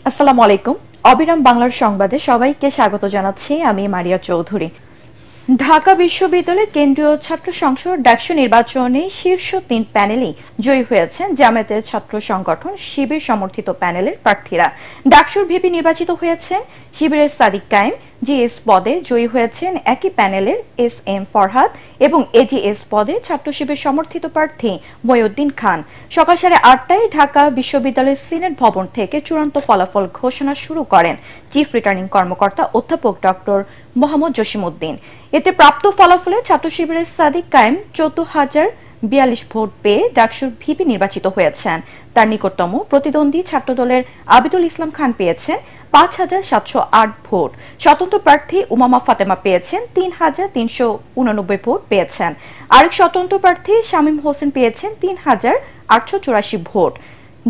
আসসালামু আলাইকুম। অবিরাম বাংলার সংবাদে সবাইকে স্বাগত জানাচ্ছি। আমি মারিয়া চৌধুরী। ঢাকা বিশ্ববিদ্যালয়ের কেন্দ্রীয় ছাত্র সংসদ ডাকসু নির্বাচনে শীর্ষ ৩ প্যানেলেই জয়ী হয়েছেন জামায়াতের ছাত্র সংগঠন শিবির সমর্থিত প্যানেলের প্রার্থীরা। ডাকসুর ভিপি নির্বাচিত হয়েছেন শিবিরের সাদিক কায়েম, জিএস পদে জয়ী হয়েছেন একই প্যানেলের এস এম ফরহাদ এবং এজিএস পদে ছাত্র শিবির সমর্থিত প্রার্থী মহিউদ্দিন খান। সকাল 8:30টায় ঢাকা বিশ্ববিদ্যালয়ের সিনেট ভবন থেকে চূড়ান্ত ফলাফল ঘোষণা শুরু করেন চিফ রিটার্নিং কর্মকর্তা অধ্যাপক ডক্টর মোহাম্মদ জসিমউদ্দিন। এতে প্রাপ্ত ফলাফলে ছাত্র শিবিরের সাদিক কায়েম 14,042 ভোট পেয়ে ডাকসুর ভিপি নির্বাচিত হয়েছেন। তার নিকটতম প্রতিদ্বন্দ্বী ছাত্রদলের আবিদুল ইসলাম খান পেয়েছেন 5,708 ভোট। স্বতন্ত্র প্রার্থী উমামা ফাতেমা পেয়েছেন 3,389 ভোট পেয়েছেন। আরেক স্বতন্ত্র প্রার্থী শামীম হোসেন পেয়েছেন 3,884 ভোট।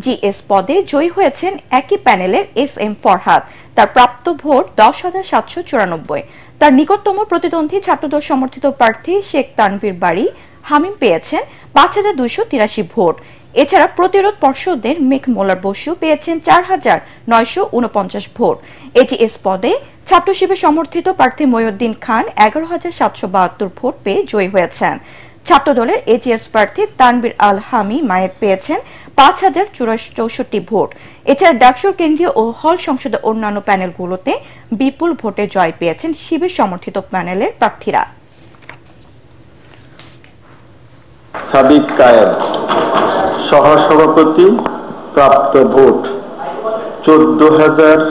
জিএস পদে জয়ী হয়েছেন একই প্যানেলের এস এম ফরহাদ। তার প্রাপ্ত ভোট 10,794। তার নিকটতম প্রতিদ্বন্দ্বী ছাত্রদল সমর্থিত প্রার্থী শেখ তানভীর বাড়ি হামিম পেয়েছেন 5,283 ভোট। এছাড়া প্রতিরোধ পর্ষদের মেঘ মোল্লার বসু পেয়েছেন 4,949 ভোট। এজিএস পদে ছাত্র শিবির সমর্থিত প্রার্থী মহিউদ্দিন খান 11,772 ভোট পেয়ে জয়ী হয়েছেন। ছাত্রদলের এজিএস প্রার্থী তানবির আল হামি মায়ের পেয়েছেন 5,064 ভোট। এছাড়া ডাকসুর কেন্দ্রীয় ও হল সংসদের অন্যান্য প্যানেলগুলোতে বিপুল ভোটে জয় পেয়েছেন শিবির সমর্থিত প্যানেলের প্রার্থীরা। সাদিক কায়েম সহসভাপতি, প্রাপ্ত ভোট 14,000।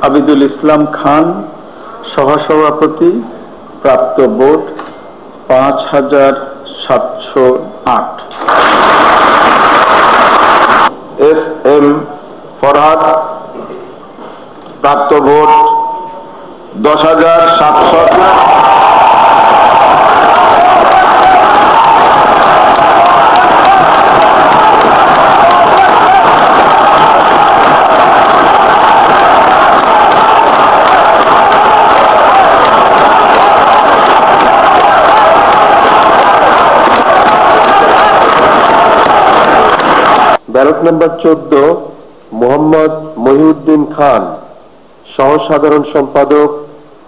আবিদুল ইসলাম খান সহসভাপতি, প্রাপ্ত ভোট 5,708। এস এম ফরহাদ প্রাপ্ত ভোট 10,700। ব্যালট নম্বর 14 মোহাম্মদ মহিউদ্দিন খান সহ সাধারণ সম্পাদক,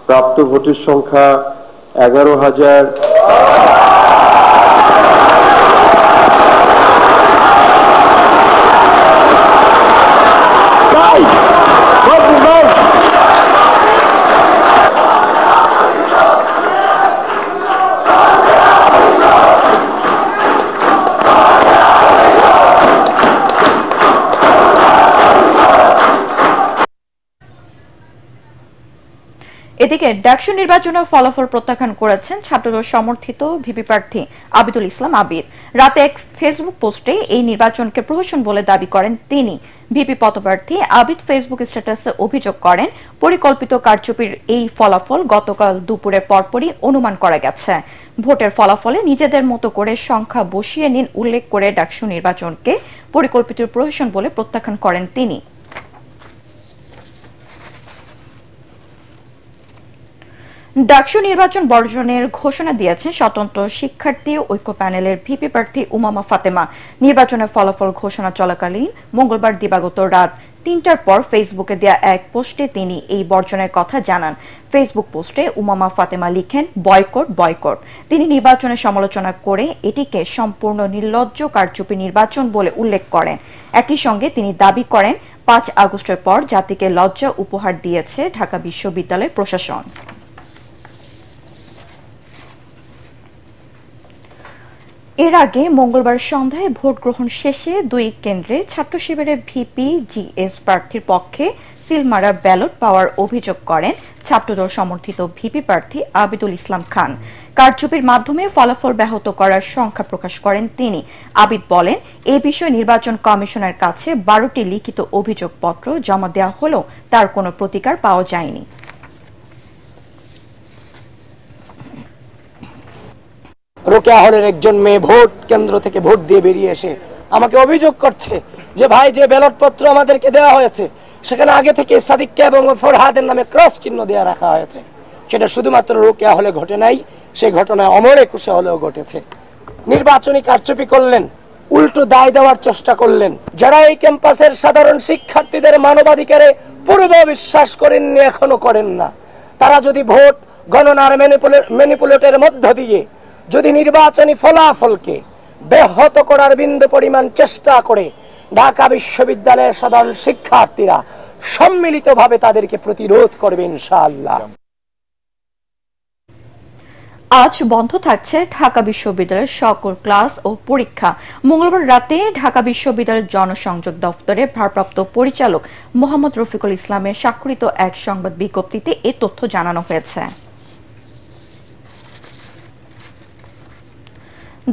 প্রাপ্ত ভোটের সংখ্যা 11,000। এদিকে ডাকসু নির্বাচনের ফলাফল প্রত্যাখ্যান করেছেন ছাত্রদল সমর্থিত ভিপি প্রার্থী আবিদুল ইসলাম আবিদ। রাতে এক ফেসবুক পোস্টে এই নির্বাচনকে প্রহসন বলে দাবি করেন তিনি। ভিপি পদপ্রার্থী আবিদ ফেসবুক স্ট্যাটাসে অভিযোগ করেন, পরিকল্পিত কারচুপির এই ফলাফল গতকাল দুপুরের পরপরই অনুমান করা গেছে। ভোটের ফলাফলে নিজেদের মতো করে সংখ্যা বসিয়ে নিন উল্লেখ করে ডাকসু নির্বাচনকে পরিকল্পিত প্রহসন বলে প্রত্যাখ্যান করেন তিনি। ডাকসু নির্বাচন বর্জনের ঘোষণা দিয়েছেন স্বতন্ত্র শিক্ষার্থী ঐক্য প্যানেলের ভিপি প্রার্থী উমামা ফাতেমা। নির্বাচনের ফলাফল ঘোষণা চলাকালীন মঙ্গলবার দিবাগত রাত 3টার পর ফেসবুকে দেয়া এক পোস্টে তিনি এই বর্জনের কথা জানান। ফেসবুক পোস্টে উমামা ফাতেমা লিখেন, বয়কট বয়কট। তিনি নির্বাচনের সমালোচনা করে এটিকে সম্পূর্ণ নির্লজ্জ কারচুপি নির্বাচন বলে উল্লেখ করেন। একই সঙ্গে তিনি দাবি করেন 5 আগস্টের পর জাতিকে লজ্জা উপহার দিয়েছে ঢাকা বিশ্ববিদ্যালয় প্রশাসন। এর আগে মঙ্গলবার সন্ধ্যায় ভোট গ্রহণ শেষে 2 কেন্দ্রে ছাত্র শিবিরের ভিপি জিএস প্রার্থীর পক্ষে সিলমারা ব্যালট পাওয়ার অভিযোগ করেন ছাত্রদল সমর্থিত ভিপি প্রার্থী আবিদুল ইসলাম খান। কারচুপির মাধ্যমে ফলাফল ব্যাহত করার সংখ্যা প্রকাশ করেন তিনি। আবিদ বলেন, এ বিষয়ে নির্বাচন কমিশনের কাছে 12টি লিখিত অভিযোগপত্র জমা দেওয়া হলেও তার কোনো প্রতিকার পাওয়া যায়নি। রোকেয়া হলের একজন মেয়ে ভোট কেন্দ্র থেকে ভোট দিয়ে বেরিয়ে এসে আমাকে অভিযোগ করছে যে ভাই, যে ব্যালট পত্র আমাদেরকে দেওয়া হয়েছে সেখানে আগে থেকে সাদিককে এবং ফরহাদের নামে ক্রস চিহ্ন দেওয়া রাখা হয়েছে। সেটা শুধুমাত্র রোকেয়া হলে ঘটে নাই, সেই ঘটনায় অমর একুশে হলেও ঘটেছে। নির্বাচনী কারচুপি করলেন, উল্টো দায় দেওয়ার চেষ্টা করলেন। যারা এই ক্যাম্পাসের সাধারণ শিক্ষার্থীদের মানবাধিকারে পূর্ব বিশ্বাস করেননি, এখনো করেন না, তারা যদি ভোট গণনার ম্যানিপুলেটের মধ্য দিয়ে যদি নির্বাচনী ফলাফলকে ব্যাহত করার বিন্দু পরিমাণ চেষ্টা করে, ঢাকা বিশ্ববিদ্যালয়ের সাধারণ শিক্ষার্থীরা সম্মিলিতভাবে তাদেরকে প্রতিরোধ করবে ইনশাআল্লাহ। আজ বন্ধ থাকছে ঢাকা বিশ্ববিদ্যালয়ের সকল ক্লাস ও পরীক্ষা। মঙ্গলবার রাতে ঢাকা বিশ্ববিদ্যালয়ের জনসংযোগ দফতরের ভারপ্রাপ্ত পরিচালক মোহাম্মদ রফিকুল ইসলামের স্বাক্ষরিত এক সংবাদ বিজ্ঞপ্তিতে এ তথ্য জানানো হয়েছে।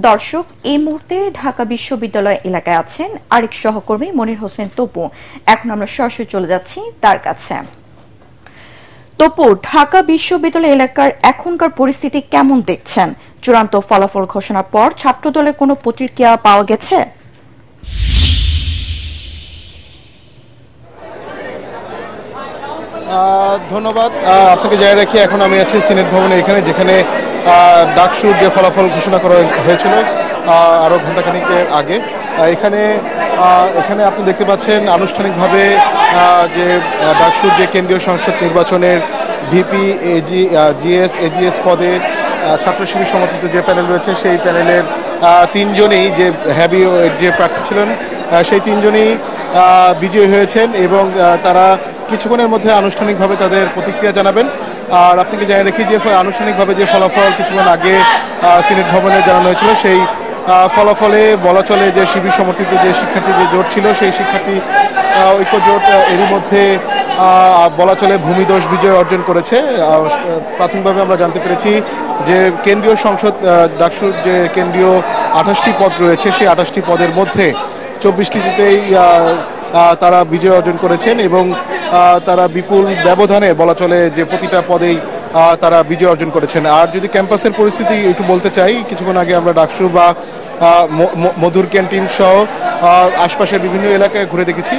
দর্শক, এই মুহূর্তে ঢাকা বিশ্ববিদ্যালয় এলাকায় আছেন আরেক সহকর্মী মনির হোসেন তপু। এখন আমরা সরাসরি চলে যাচ্ছি তার কাছে। তপু, ঢাকা বিশ্ববিদ্যালয় এলাকার এখনকার পরিস্থিতি কেমন দেখছেন? চূড়ান্ত ফলাফল ঘোষণার পর ছাত্রদলের কোনো প্রতিক্রিয়া পাওয়া গেছে? ধন্যবাদ। আপনাকে জানিয়ে রাখি, এখন আমি আছি সিনেট ভবনে, এখানে যেখানে ডাকসুর যে ফলাফল ঘোষণা করা হয়েছিল আরও ঘণ্টাখানিকের আগে। এখানে আপনি দেখতে পাচ্ছেন আনুষ্ঠানিকভাবে যে ডাকসুর যে কেন্দ্রীয় সংসদ নির্বাচনের ভিপি, জিএস, এজিএস পদে ছাত্র শিবির সমর্থিত যে প্যানেল রয়েছে, সেই প্যানেলের তিনজনই যে হ্যাবি যে প্রার্থী ছিলেন, সেই তিনজনই বিজয়ী হয়েছেন এবং তারা কিছুক্ষণের মধ্যে আনুষ্ঠানিকভাবে তাদের প্রতিক্রিয়া জানাবেন। আর আপনাকে জানিয়ে রাখি যে আনুষ্ঠানিকভাবে যে ফলাফল কিছুক্ষণ আগে সিনেট ভবনে জানানো হয়েছিল, সেই ফলাফলে বলা চলে যে শিবির সমর্থিত যে শিক্ষার্থী যে জোট ছিল, সেই শিক্ষার্থী ঐক্য জোট এরই মধ্যে বলা চলে ভূমিদোষ বিজয় অর্জন করেছে। প্রাথমিকভাবে আমরা জানতে পেরেছি যে কেন্দ্রীয় সংসদ ডাকসুর যে কেন্দ্রীয় 28টি পদ রয়েছে, সেই 28টি পদের মধ্যে 24টিতেই তারা বিজয় অর্জন করেছেন এবং তারা বিপুল ব্যবধানে বলা চলে যে প্রতিটা পদেই তারা বিজয় অর্জন করেছেন। আর যদি ক্যাম্পাসের পরিস্থিতি একটু বলতে চাই, কিছুক্ষণ আগে আমরা ডাকসু বা মধুর ক্যান্টিন সহ আশপাশের বিভিন্ন এলাকায় ঘুরে দেখেছি।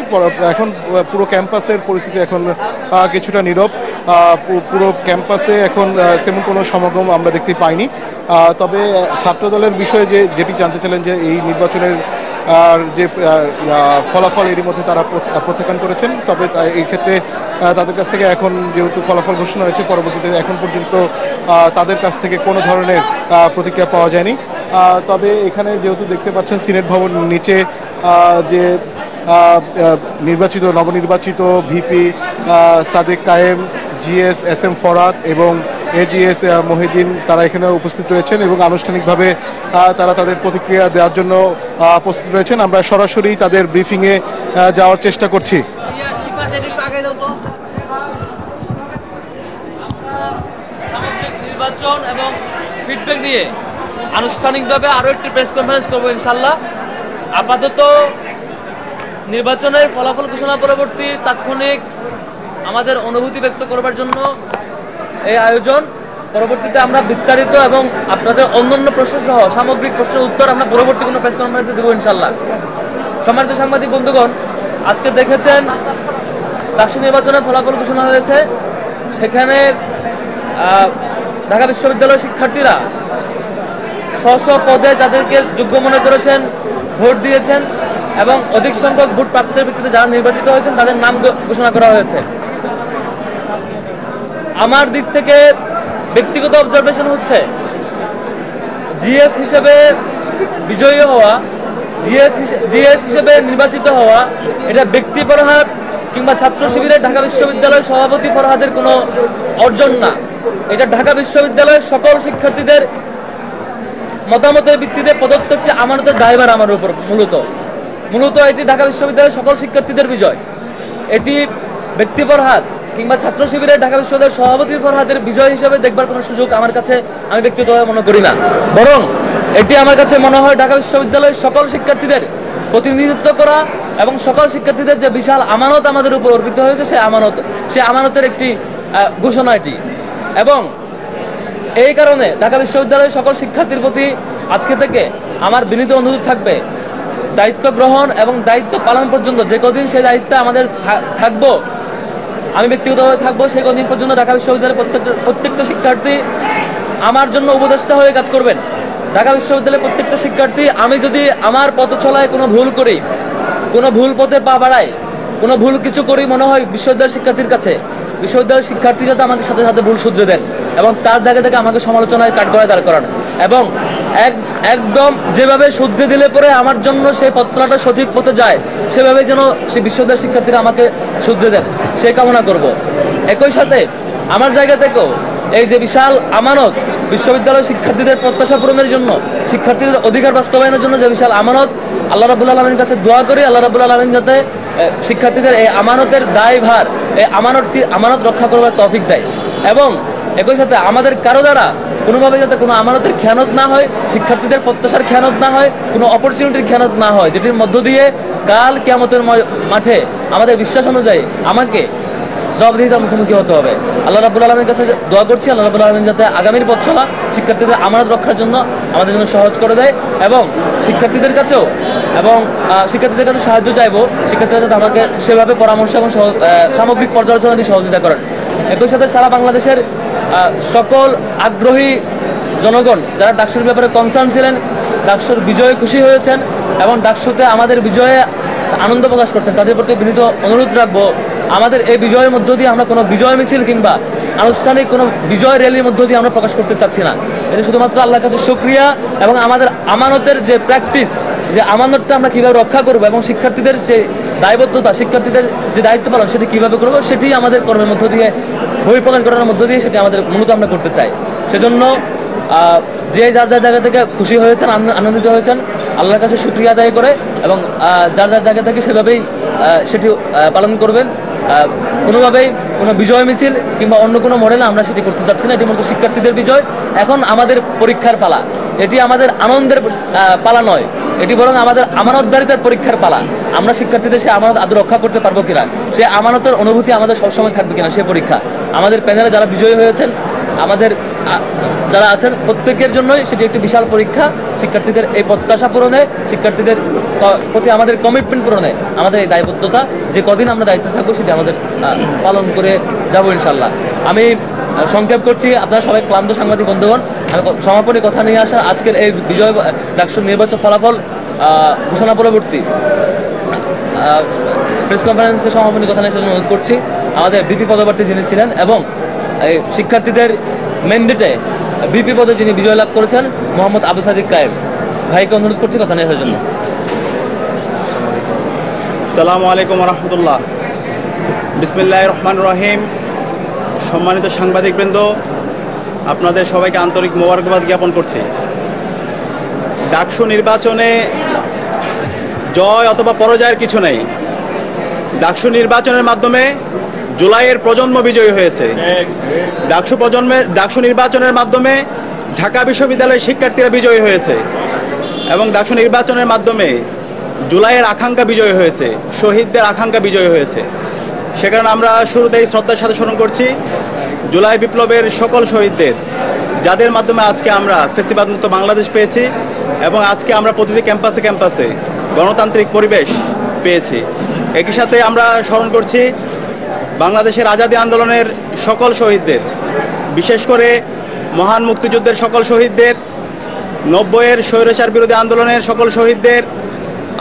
এখন পুরো ক্যাম্পাসের পরিস্থিতি এখন কিছুটা নীরব। পুরো ক্যাম্পাসে এখন তেমন কোনো সমাগম আমরা দেখতে পাইনি। তবে ছাত্রদলের বিষয়ে যেটি জানতে চাইলেন যে এই নির্বাচনের যে ফলাফল এরই মধ্যে তারা প্রত্যাখ্যান করেছেন। তবে এই ক্ষেত্রে তাদের কাছ থেকে এখন যেহেতু ফলাফল ঘোষণা হয়েছে, পরবর্তীতে এখন পর্যন্ত তাদের কাছ থেকে কোনো ধরনের প্রতিক্রিয়া পাওয়া যায়নি। তবে এখানে যেহেতু দেখতে পাচ্ছেন সিনেট ভবন নিচে যে নবনির্বাচিত ভিপি সাদেক কায়েম, জিএস এস এম ফরহাদ এবং এজিএস মহিউদ্দিন তারা এখানে উপস্থিত রয়েছেন এবং আনুষ্ঠানিকভাবে তারা তাদের প্রতিক্রিয়া দেওয়ার জন্য প্রস্তুত রয়েছেন। আমরা সরাসরি তাদের ব্রিফিংয়ে যাওয়ার চেষ্টা করছি। নির্বাচন এবং ফিডব্যাক নিয়ে আনুষ্ঠানিকভাবে আরো একটি প্রেস কনফারেন্স করবো ইনশাল্লাহ। আপাতত নির্বাচনের ফলাফল ঘোষণা পরবর্তী তাৎক্ষণিক আমাদের অনুভূতি ব্যক্ত করবার জন্য এই আয়োজন। পরবর্তীতে আমরা বিস্তারিত এবং আপনাদের অন্যান্য প্রশ্ন সহ সামগ্রিক প্রশ্নের উত্তর আমরা পরবর্তী কোনো প্রেস কনফারেন্সে দেবো ইনশাল্লাহ। সম্মানিত সাংবাদিক বন্ধুগণ, আজকে দেখেছেন ডাকসু নির্বাচনের ফলাফল ঘোষণা হয়েছে। সেখানে ঢাকা বিশ্ববিদ্যালয়ের শিক্ষার্থীরা স্ব পদে যাদেরকে যোগ্য মনে করেছেন ভোট দিয়েছেন এবং অধিক সংখ্যক ভোট প্রাপ্তির ভিত্তিতে যারা নির্বাচিত হয়েছেন তাদের নাম ঘোষণা করা হয়েছে। আমার দিক থেকে ব্যক্তিগত অবজারভেশন হচ্ছে, জিএস হিসেবে বিজয়ী হওয়া, জিএস হিসেবে নির্বাচিত হওয়া এটা ব্যক্তি ফরহাদ কিংবা ছাত্র শিবিরের ঢাকা বিশ্ববিদ্যালয়ের সভাপতি ফরহাদের কোনো অর্জন না। এটা ঢাকা বিশ্ববিদ্যালয়ের সকল শিক্ষার্থীদের মতামতের ভিত্তিতে প্রদত্ত একটি আমানতের দায়ভার আমার উপর। মূলত এটি ঢাকা বিশ্ববিদ্যালয়ের সকল শিক্ষার্থীদের বিজয়। এটি ব্যক্তি ফরহাদ কিংবা ছাত্র শিবিরের ঢাকা বিশ্ববিদ্যালয়ের সভাপতি ফরহাদের বিজয় হিসেবে দেখবার কোনো সুযোগ আমার কাছে আমি ব্যক্তিগতভাবে মনে করি না, বরং এটি আমার কাছে মনে হয় ঢাকা বিশ্ববিদ্যালয়ের সকল শিক্ষার্থীদের প্রতিনিধিত্ব করা এবং সকল শিক্ষার্থীদের যে বিশাল আমানত আমাদের উপর অর্পিত হয়েছে সে আমানতের একটি ঘোষণা এটি। এবং এই কারণে ঢাকা বিশ্ববিদ্যালয়ের সকল শিক্ষার্থীর প্রতি আজকে থেকে আমার বিনীত অনুরোধ থাকবে, দায়িত্ব গ্রহণ এবং দায়িত্ব পালন পর্যন্ত যে কদিন সেই দায়িত্বে আমাদের থাকবো, আমি ব্যক্তিগতভাবে থাকবো, সেই কদিন পর্যন্ত ঢাকা বিশ্ববিদ্যালয়ের প্রত্যেকটা শিক্ষার্থী আমার জন্য উপদেষ্টা হয়ে কাজ করবেন। ঢাকা বিশ্ববিদ্যালয়ের প্রত্যেকটা শিক্ষার্থী, আমি যদি আমার পথ চলায় কোনো ভুল করি, কোনো ভুল পথে পা বাড়াই, কোনো ভুল কিছু করি মনে হয় বিশ্ববিদ্যালয়ের শিক্ষার্থীর কাছে, বিশ্ববিদ্যালয়ের শিক্ষার্থী যাতে আমাকে সাথে সাথে ভুল শুধরে দেন এবং তার জায়গা থেকে আমাকে সমালোচনায় কাঠগড়ায় দাঁড় করান এবং একদম যেভাবে শুদ্ধে দিলে পরে আমার জন্য সেই পথচলাটা সঠিক পথে যায়, সেভাবে যেন সে বিশ্ববিদ্যালয়ের শিক্ষার্থীরা আমাকে শুধরে দেন, সেই কামনা করব। একই সাথে আমার জায়গা থেকেও এই যে বিশাল আমানত, বিশ্ববিদ্যালয়ের শিক্ষার্থীদের প্রত্যাশা পূরণের জন্য, শিক্ষার্থীদের অধিকার বাস্তবায়নের জন্য যে বিশাল আমানত, আল্লাহ রাব্বুল আলামিনের কাছে দোয়া করি আল্লাহ রাব্বুল আলামিন যাতে শিক্ষার্থীদের এই আমানতের দায়ভার, এই আমানত রক্ষা করবার তৌফিক দেয়। এবং একই সাথে আমাদের কারো দ্বারা কোনোভাবে যাতে কোনো আমানতের খেয়ানত না হয়, শিক্ষার্থীদের প্রত্যাশার খেয়ানত না হয়, কোনো অপরচুনিটির খেয়ানত না হয়, যেটির মধ্য দিয়ে কাল কিয়ামতের মাঠে আমাদের বিশ্বাস অনুযায়ী আমাকে জবাবদিহিতার মুখোমুখি হতে হবে। আল্লাহ রাব্বুল আলামিনের কাছে দোয়া করছি আল্লাহ রাব্বুল আলামিন যাতে আগামীর পথ চলা শিক্ষার্থীদের আমানত রক্ষার জন্য আমাদের জন্য সহজ করে দেয় এবং শিক্ষার্থীদের কাছেও সাহায্য চাইবো, শিক্ষার্থীরা যাতে আমাকে সেভাবে পরামর্শ এবং সামগ্রিক পর্যালোচনা দিয়ে সহযোগিতা করেন। একই সাথে সারা বাংলাদেশের সকল আগ্রহী জনগণ যারা ডাকসুর ব্যাপারে কনসার্ন ছিলেন, ডাকসুর বিজয়ে খুশি হয়েছেন এবং ডাকসুতে আমাদের বিজয়ে আনন্দ প্রকাশ করছেন, তাদের প্রতি বিনীত অনুরোধ রাখবো, আমাদের এই বিজয়ের মধ্য দিয়ে আমরা কোনো বিজয় মিছিল কিংবা আনুষ্ঠানিক কোনো বিজয় র্যালির মধ্য দিয়ে আমরা প্রকাশ করতে চাচ্ছি না। এটা শুধুমাত্র আল্লাহর কাছে শুকরিয়া এবং আমাদের আমানতের যে প্র্যাকটিস, যে আমানতটা আমরা কীভাবে রক্ষা করবো এবং শিক্ষার্থীদের যে দায়বদ্ধতা, শিক্ষার্থীদের যে দায়িত্ব পালন সেটি কীভাবে করবো, সেটি আমাদের কর্মের মধ্য দিয়ে, বই প্রকাশ করানোর মধ্য দিয়ে সেটি আমাদের মূলত আমরা করতে চাই। সেজন্য যে যার জায়গা থেকে খুশি হয়েছেন, আনন্দিত হয়েছেন, আল্লাহর কাছে শুকরিয়া আদায় করে এবং যার জায়গা থেকে সেভাবেই সেটি পালন করবেন। কোনোভাবেই কোনো বিজয় মিছিল কিংবা অন্য কোনো মডেলে আমরা সেটি করতে চাচ্ছি না। এটি মূলত শিক্ষার্থীদের বিজয়, এখন আমাদের পরীক্ষার পালা, এটি আমাদের আনন্দের পালা নয়, এটি বরং আমাদের আমানতদারিতার পরীক্ষার পালা। আমরা শিক্ষার্থীদের সে আমানত আদৌ রক্ষা করতে পারবো কিনা, সে আমানতের অনুভূতি আমাদের সবসময় থাকবে কিনা, সে পরীক্ষা। আমাদের প্যানেলে যারা বিজয়ী হয়েছেন, আমাদের যারা আছেন, প্রত্যেকের জন্যই সেটি একটি বিশাল পরীক্ষা। শিক্ষার্থীদের এই প্রত্যাশা পূরণে, শিক্ষার্থীদের প্রতি আমাদের কমিটমেন্ট পূরণে আমাদের এই দায়বদ্ধতা, যে কদিন আমরা দায়িত্বে থাকবো সেটি আমাদের পালন করে যাবো ইনশাল্লাহ। আমি সংক্ষেপ করছি, আপনারা সবাই ক্লান্ত সাংবাদিক বন্ধুগণ, আমি সমাপনী কথা নিয়ে আসা আজকের এই বিজয় ডাকসুর নির্বাচন ফলাফল ঘোষণা পরবর্তী প্রেস কনফারেন্সে সমাপনী কথা নিয়ে আসার অনুরোধ করছি আমাদের বিপি পদপ্রার্থী যিনি ছিলেন এবং এই শিক্ষার্থীদের ম্যান্ডেটে বিপি পদে যিনি বিজয় লাভ করেছেন মোহাম্মদ আবু সাদিক কায়েব ভাইকে অনুরোধ করছি কথা নিয়ে আসার জন্য। আসসালামু আলাইকুম রহমতুল্লাহ। বিসমিল্লাহির রহমানির রহিম। সম্মানিত সাংবাদিকবৃন্দ, আপনাদের সবাইকে আন্তরিক মোবারকবাদ জ্ঞাপন করছি। ডাকসু নির্বাচনে জয় অথবা পরাজয়ের কিছু নেই। ডাকসু নির্বাচনের মাধ্যমে জুলাইয়ের প্রজন্ম বিজয়ী হয়েছে। ডাকসু নির্বাচনের মাধ্যমে ঢাকা বিশ্ববিদ্যালয়ের শিক্ষার্থীরা বিজয়ী হয়েছে এবং ডাকসু নির্বাচনের মাধ্যমে জুলাইয়ের আকাঙ্ক্ষা বিজয়ী হয়েছে, শহীদদের আকাঙ্ক্ষা বিজয়ী হয়েছে। সে কারণে আমরা শুরুতেই শ্রদ্ধার সাথে স্মরণ করছি জুলাই বিপ্লবের সকল শহীদদের, যাদের মাধ্যমে আজকে আমরা ফ্যাসিবাদমুক্ত বাংলাদেশ পেয়েছি এবং আজকে আমরা প্রতিটি ক্যাম্পাসে ক্যাম্পাসে গণতান্ত্রিক পরিবেশ পেয়েছি। একই সাথে আমরা স্মরণ করছি বাংলাদেশের আজাদী আন্দোলনের সকল শহীদদের, বিশেষ করে মহান মুক্তিযুদ্ধের সকল শহীদদের, 90-এর স্বৈরাচার বিরোধী আন্দোলনের সকল শহীদদের,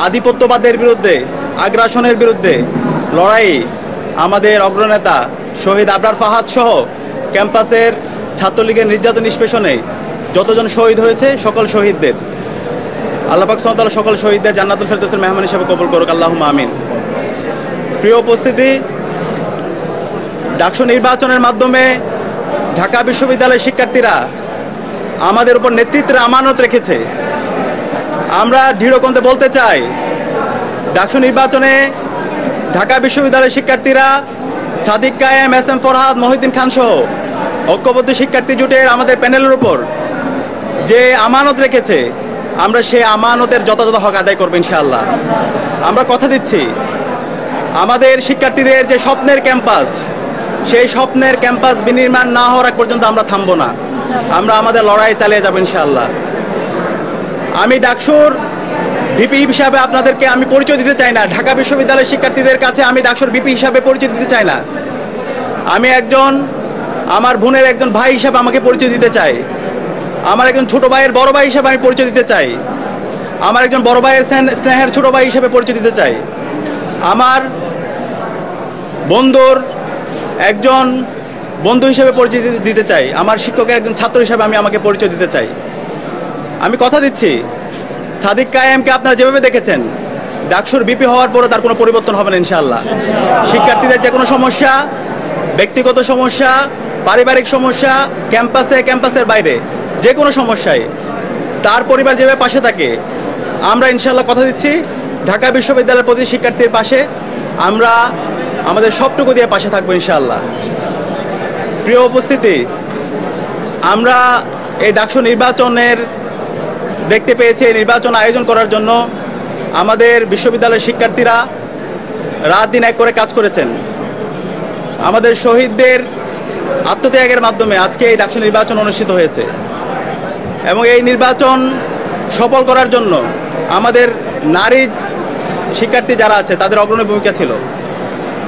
আধিপত্যবাদের বিরুদ্ধে, আগ্রাসনের বিরুদ্ধে লড়াই আমাদের অগ্রনেতা শহীদ আবরার ফাহাদ সহ ক্যাম্পাসের ছাত্রলীগের নির্যাতন নিষ্পেষণে যতজন শহীদ হয়েছে সকল শহীদদের আল্লাহ পাক সুবহানাহু ওয়া তাআলা সকল শহীদদের জান্নাতুল ফেরদৌসের মেহমান হিসেবে কবুল করুক, আল্লাহুম্মা আমিন। প্রিয় উপস্থিতি, ডাকসু নির্বাচনের মাধ্যমে ঢাকা বিশ্ববিদ্যালয়ের শিক্ষার্থীরা আমাদের উপর নেতৃত্বের আমানত রেখেছে। আমরা দৃঢ়কণ্ঠে বলতে চাই, ডাকসু নির্বাচনে ঢাকা বিশ্ববিদ্যালয়ের শিক্ষার্থীরা সাদিক কায়েম, এস এম ফরহাদ, মহিউদ্দিন খান সহ ঐক্যবদ্ধ শিক্ষার্থী জোটের আমাদের প্যানেলের উপর যে আমানত রেখেছে, আমরা সেই আমানতের যথাযথ হক আদায় করবো ইনশাআল্লাহ। আমরা কথা দিচ্ছি, আমাদের শিক্ষার্থীদের যে স্বপ্নের ক্যাম্পাস, সেই স্বপ্নের ক্যাম্পাস বিনির্মাণ না হওয়ার আগ পর্যন্ত আমরা থামবো না, আমরা আমাদের লড়াই চালিয়ে যাবো ইনশাআল্লাহ। আমি ডাকসুর ভিপি হিসাবে আপনাদেরকে আমি পরিচয় দিতে চাই না, ঢাকা বিশ্ববিদ্যালয়ের শিক্ষার্থীদের কাছে আমি ডাকসুর ভিপি হিসাবে পরিচয় দিতে চাই না। আমি একজন, আমার বোনের একজন ভাই হিসাবে আমাকে পরিচয় দিতে চাই, আমার একজন ছোট ভাইয়ের বড় ভাই হিসাবে আমি পরিচয় দিতে চাই, আমার একজন বড় ভাইয়ের স্নেহের ছোট ভাই হিসাবে পরিচয় দিতে চাই, আমার বন্ধুর একজন বন্ধু হিসেবে পরিচয় দিতে চাই, আমার শিক্ষকের একজন ছাত্র হিসেবে আমি আমাকে পরিচয় দিতে চাই। আমি কথা দিচ্ছি, সাদিক কায়েমকে আপনারা যেভাবে দেখেছেন, ডাকসুর ভিপি হওয়ার পরে তার কোনো পরিবর্তন হবে না ইনশাআল্লাহ। শিক্ষার্থীদের যে কোনো সমস্যা, ব্যক্তিগত সমস্যা, পারিবারিক সমস্যা, ক্যাম্পাসের বাইরে যে কোনো সমস্যায় তার পরিবার যেভাবে পাশে থাকে, আমরা ইনশাআল্লাহ কথা দিচ্ছি ঢাকা বিশ্ববিদ্যালয়ের প্রতি শিক্ষার্থীর পাশে আমরা আমাদের সবটুকু দিয়ে পাশে থাকবো ইনশাআল্লাহ। প্রিয় উপস্থিতি, আমরা এই ডাকসু নির্বাচনের দেখতে পেয়েছি, এই নির্বাচন আয়োজন করার জন্য আমাদের বিশ্ববিদ্যালয়ের শিক্ষার্থীরা রাত দিন এক করে কাজ করেছেন। আমাদের শহীদদের আত্মত্যাগের মাধ্যমে আজকে এই ডাকসু নির্বাচন অনুষ্ঠিত হয়েছে এবং এই নির্বাচন সফল করার জন্য আমাদের নারী শিক্ষার্থী যারা আছে তাদের অগ্রণী ভূমিকা ছিল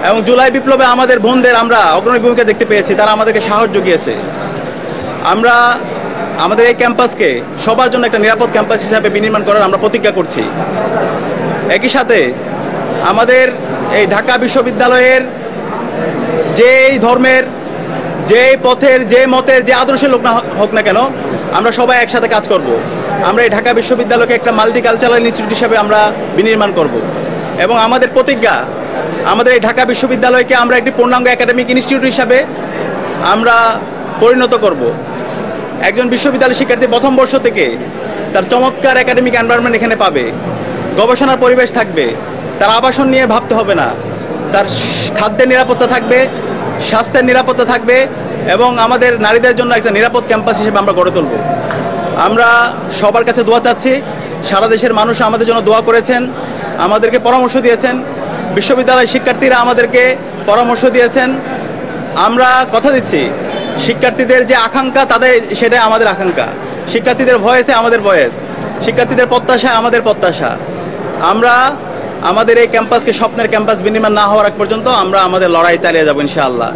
এবং জুলাই বিপ্লবে আমাদের বোনদের আমরা অগ্রণী ভূমিকা দেখতে পেয়েছি, তারা আমাদেরকে সাহস জুগিয়েছে। আমরা আমাদের এই ক্যাম্পাসকে সবার জন্য একটা নিরাপদ ক্যাম্পাস হিসাবে বিনির্মাণ করার আমরা প্রতিজ্ঞা করছি। একই সাথে আমাদের এই ঢাকা বিশ্ববিদ্যালয়ের যেই ধর্মের, যে পথের, যে মতের, যে আদর্শের লোক না হোক না কেন, আমরা সবাই একসাথে কাজ করব। আমরা এই ঢাকা বিশ্ববিদ্যালয়কে একটা মাল্টিকালচারাল ইনস্টিটিউট হিসাবে আমরা বিনির্মাণ করব এবং আমাদের প্রতিজ্ঞা, আমাদের এই ঢাকা বিশ্ববিদ্যালয়কে আমরা একটি পূর্ণাঙ্গ একাডেমিক ইনস্টিটিউট হিসাবে আমরা পরিণত করব। একজন বিশ্ববিদ্যালয় শিক্ষার্থী প্রথম বর্ষ থেকে তার চমৎকার একাডেমিক এনভায়রনমেন্ট এখানে পাবে, গবেষণার পরিবেশ থাকবে, তার আবাসন নিয়ে ভাবতে হবে না, তার খাদ্যের নিরাপত্তা থাকবে, স্বাস্থ্যের নিরাপত্তা থাকবে এবং আমাদের নারীদের জন্য একটা নিরাপদ ক্যাম্পাস হিসেবে আমরা গড়ে তুলব। আমরা সবার কাছে দোয়া চাচ্ছি, সারা দেশের মানুষ আমাদের জন্য দোয়া করেছেন, আমাদেরকে পরামর্শ দিয়েছেন, বিশ্ববিদ্যালয়ের শিক্ষার্থীরা আমাদেরকে পরামর্শ দিয়েছেন। আমরা কথা দিচ্ছি, শিক্ষার্থীদের যে আকাঙ্ক্ষা তাদের সেটাই আমাদের আকাঙ্ক্ষা, শিক্ষার্থীদের ভয়েসে আমাদের ভয়েস, শিক্ষার্থীদের প্রত্যাশা আমাদের প্রত্যাশা। আমরা আমাদের এই ক্যাম্পাসকে স্বপ্নের ক্যাম্পাস বিনির্মাণ না হওয়ার আগ পর্যন্ত আমরা আমাদের লড়াই চালিয়ে যাব ইনশাআল্লাহ।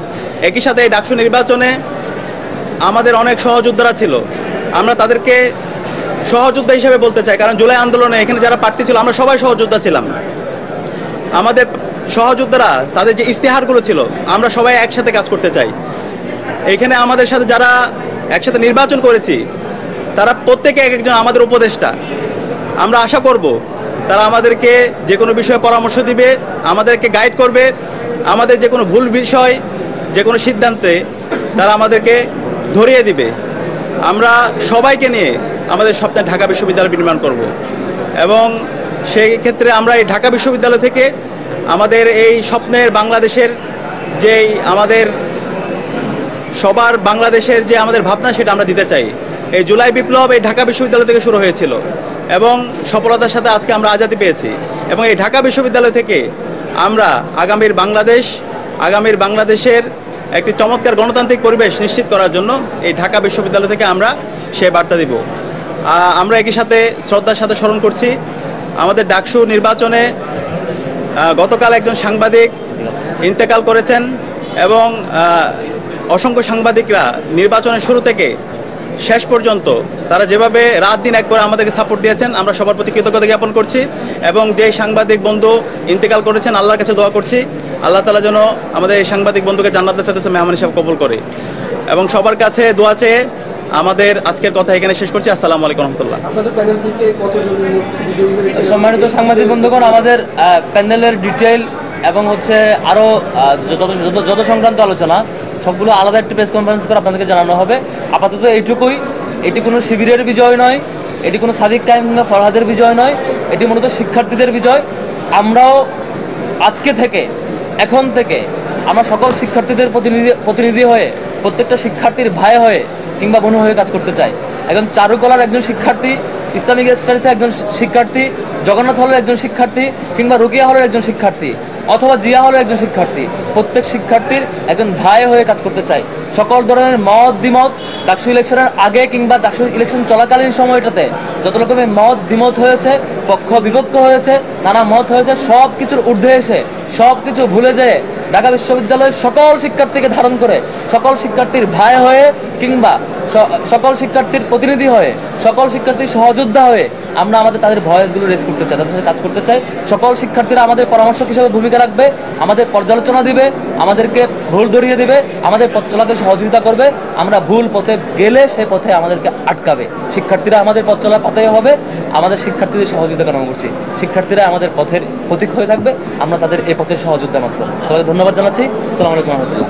একই সাথে এই ডাকসু নির্বাচনে আমাদের অনেক সহযোদ্ধারা ছিল, আমরা তাদেরকে সহযোদ্ধা হিসেবে বলতে চাই, কারণ জুলাই আন্দোলনে এখানে যারা প্রার্থী ছিল আমরা সবাই সহযোদ্ধা ছিলাম। আমাদের সহযোদ্ধারা তাদের যে ইস্তেহারগুলো ছিল আমরা সবাই একসাথে কাজ করতে চাই। এখানে আমাদের সাথে যারা একসাথে নির্বাচন করেছি তারা প্রত্যেকে এক একজন আমাদের উপদেষ্টা। আমরা আশা করব তারা আমাদেরকে যে কোনো বিষয়ে পরামর্শ দিবে, আমাদেরকে গাইড করবে, আমাদের যে কোনো ভুল বিষয়, যে কোনো সিদ্ধান্তে তারা আমাদেরকে ধরিয়ে দিবে। আমরা সবাইকে নিয়ে আমাদের স্বপ্নের ঢাকা বিশ্ববিদ্যালয় নির্মাণ করব এবং সেই ক্ষেত্রে আমরা এই ঢাকা বিশ্ববিদ্যালয় থেকে আমাদের এই স্বপ্নের বাংলাদেশের যেই আমাদের সবার বাংলাদেশের যে আমাদের ভাবনা সেটা আমরা দিতে চাই। এই জুলাই বিপ্লব এই ঢাকা বিশ্ববিদ্যালয় থেকে শুরু হয়েছিল এবং সফলতার সাথে আজকে আমরা আজাদি পেয়েছি এবং এই ঢাকা বিশ্ববিদ্যালয় থেকে আমরা আগামীর বাংলাদেশের একটি চমৎকার গণতান্ত্রিক পরিবেশ নিশ্চিত করার জন্য এই ঢাকা বিশ্ববিদ্যালয় থেকে আমরা সে বার্তা দিব। আমরা একই সাথে শ্রদ্ধার সাথে স্মরণ করছি আমাদের ডাকসু নির্বাচনে গতকাল একজন সাংবাদিক ইন্তেকাল করেছেন এবং অসংখ্য সাংবাদিকরা নির্বাচনের শুরু থেকে শেষ পর্যন্ত তারা যেভাবে রাত দিন এক করে আমাদেরকে সাপোর্ট দিয়েছেন, আমরা সবার প্রতি কৃতজ্ঞতা জ্ঞাপন করছি এবং যে সাংবাদিক বন্ধু ইন্তেকাল করেছেন আল্লাহর কাছে দোয়া করছি আল্লাহ তাআলা যেন আমাদের এই সাংবাদিক বন্ধুকে জান্নাতুল ফেরদৌসে মেহমান হিসেবে কবুল করে এবং সবার কাছে দোয়া চেয়ে আমাদের আজকের কথা এখানে শেষ করছি। আসসালামু আলাইকুম রহমতুল্লাহ। সম্মানিত সাংবাদিক বন্ধুগণ, আমাদের প্যানেলের ডিটেইল এবং আরও যত সংক্রান্ত আলোচনা সবগুলো আলাদা একটি প্রেস কনফারেন্স করে আপনাদেরকে জানানো হবে। আপাতত এইটুকুই, এটি কোনো শিবিরের বিজয় নয়, এটি কোনো সাদিক কায়েম কিংবা ফরহাদের বিজয় নয়, এটি মূলত শিক্ষার্থীদের বিজয়। আমরাও আজকে থেকে, এখন থেকে আমরা সকল শিক্ষার্থীদের প্রতিনিধি হয়ে, প্রত্যেকটা শিক্ষার্থীর ভাই হয়ে কিংবা বোন হয়ে কাজ করতে চাই। একজন চারুকলার একজন শিক্ষার্থী, ইসলামিক স্টাডিজের একজন শিক্ষার্থী, জগন্নাথ হলের একজন শিক্ষার্থী কিংবা রুকিয়া হলের একজন শিক্ষার্থী অথবা জিয়া হলের একজন শিক্ষার্থী, প্রত্যেক শিক্ষার্থীর একজন ভাই হয়ে কাজ করতে চাই। সকল ধরনের মত দ্বিমত ডাকসু ইলেকশনের আগে কিংবা ডাকসু ইলেকশন চলাকালীন সময়টাতে যত রকমের মত দ্বিমত হয়েছে, পক্ষ বিপক্ষ হয়েছে, নানা মত হয়েছে, সব কিছুর ঊর্ধ্বে এসে সব কিছু ভুলে যেয়ে ঢাকা বিশ্ববিদ্যালয়ের সকল শিক্ষার্থীকে ধারণ করে, সকল শিক্ষার্থীর ভাই হয়ে কিংবা সকল শিক্ষার্থীর প্রতিনিধি হয়ে, সকল শিক্ষার্থীর সহযোদ্ধা হয়ে আমরা তাদের ভয়েসগুলো রেজ করতে চাই, তাদের সাথে কাজ করতে চাই। সকল শিক্ষার্থীরা আমাদের পরামর্শক হিসেবে ভূমিকা রাখবে, আমাদের পর্যালোচনা দিবে, আমাদেরকে ভুল ধরিয়ে দিবে, আমাদের পথ চলাতে সহযোগিতা করবে। আমরা ভুল পথে গেলে সেই পথে আমাদেরকে আটকাবে। শিক্ষার্থীরা আমাদের পথ চলার পাতাই হবে, আমাদের শিক্ষার্থীদের সহযোগিতা কামনা করছি। শিক্ষার্থীরা আমাদের পথের প্রতীক হয়ে থাকবে, আমরা তাদের এই পথের সহযোদ্ধা মাত্র। সবাইকে ধন্যবাদ জানাচ্ছি। আসসালামু আলাইকুম রহমতুল্লাহ।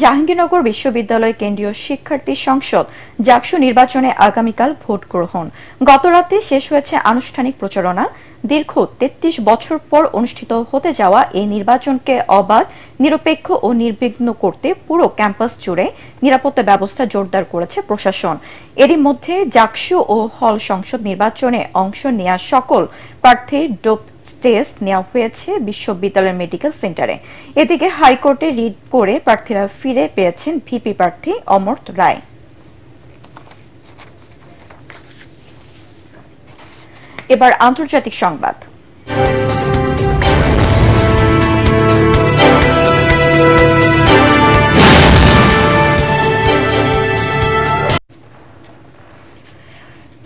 জাহাঙ্গীরনগর বিশ্ববিদ্যালয় কেন্দ্রীয় শিক্ষার্থী সংসদ জাকসু নির্বাচনে আগামীকাল ভোট গ্রহণ। গতরাতে শেষ হয়েছে আনুষ্ঠানিক প্রচারণা। দীর্ঘ 33 বছর পর অনুষ্ঠিত হতে যাওয়া এই নির্বাচনকে অবাধ, নিরপেক্ষ ও নির্বিঘ্ন করতে পুরো ক্যাম্পাস জুড়ে নিরাপত্তা ব্যবস্থা জোরদার করেছে প্রশাসন। এরই মধ্যে জাকসু ও হল সংসদ নির্বাচনে অংশ নেওয়া সকল প্রার্থীর ডোপ টেস্ট নেওয়া হয়েছে বিশ্ববিদ্যালয়ের মেডিকেল সেন্টারে। এদিকে হাইকোর্টে রিট করে প্রার্থীরা ফিরে পেয়েছেন ভিপি প্রার্থী অমর্ত্য রায়। এবার আন্তর্জাতিক সংবাদ।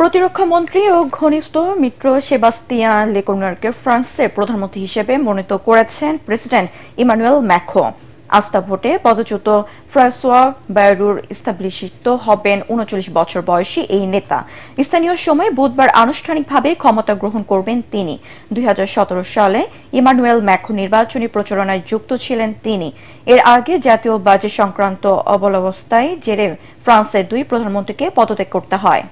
প্রতিরক্ষা মন্ত্রী ও ঘনিষ্ঠ মিত্র সেবাস্তিয়ান লেকর্নুয়ারকে ফ্রান্সের প্রধানমন্ত্রী হিসেবে মনোনীত করেছেন প্রেসিডেন্ট ইমানুয়েল ম্যাক্রো। আস্থা ভোটে পদচ্যুত ফ্রাঁসোয়া বায়রুর স্থলাভিষিক্ত হবেন 39 বছর বয়সী এই নেতা। স্থানীয় সময় বুধবার আনুষ্ঠানিকভাবে ক্ষমতা গ্রহণ করবেন তিনি। 2017 সালে ইমানুয়েল ম্যাক্রো নির্বাচনী প্রচারণায় যুক্ত ছিলেন তিনি। এর আগে জাতীয় বাজেট সংক্রান্ত অবলবস্থায় জেরে ফ্রান্সের 2 প্রধানমন্ত্রীকে পদত্যাগ করতে হয়।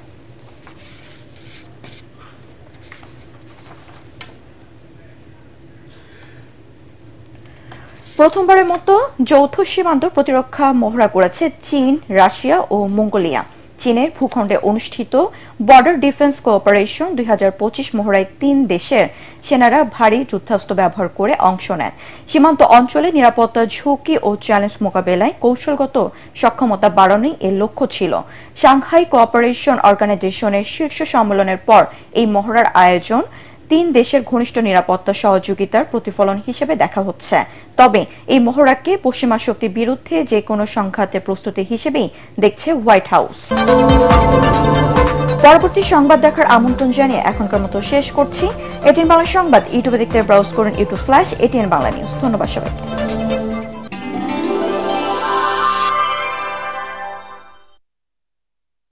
প্রথমবারের মতো যৌথ সীমান্ত প্রতিরক্ষা মহড়া করেছে চীন, রাশিয়া ও মঙ্গোলিয়া। চীনের ভূখণ্ডে অনুষ্ঠিত বর্ডার ডিফেন্স কোঅপারেশন 2025 মহড়ায় 3 দেশের সেনারা ভারী যুদ্ধাস্ত্র ব্যবহার করে অংশ নেন। সীমান্ত অঞ্চলে নিরাপত্তা ঝুঁকি ও চ্যালেঞ্জ মোকাবেলায় কৌশলগত সক্ষমতা বাড়ানোই এর লক্ষ্য ছিল। সাংহাই কোঅপারেশন অর্গানাইজেশনের শীর্ষ সম্মেলনের পর এই মহড়ার আয়োজন 3 দেশের ঘনিষ্ঠ নিরাপত্তা সহযোগিতার প্রতিফলন হিসেবে দেখা হচ্ছে। তবে এই মহড়াকে পশ্চিমা শক্তির বিরুদ্ধে যে কোনো সংঘাতের প্রস্তুতি হিসেবেই দেখছে হোয়াইট হাউস। পরবর্তী সংবাদ দেখার আমন্ত্রণ জানিয়ে এখনকার মতো শেষ করছি। এটিএন বাংলা সংবাদ ইউটিউবে দেখতে ব্রাউজ করুন youtube/ATN বাংলা নিউজ। ধন্যবাদ সবাইকে।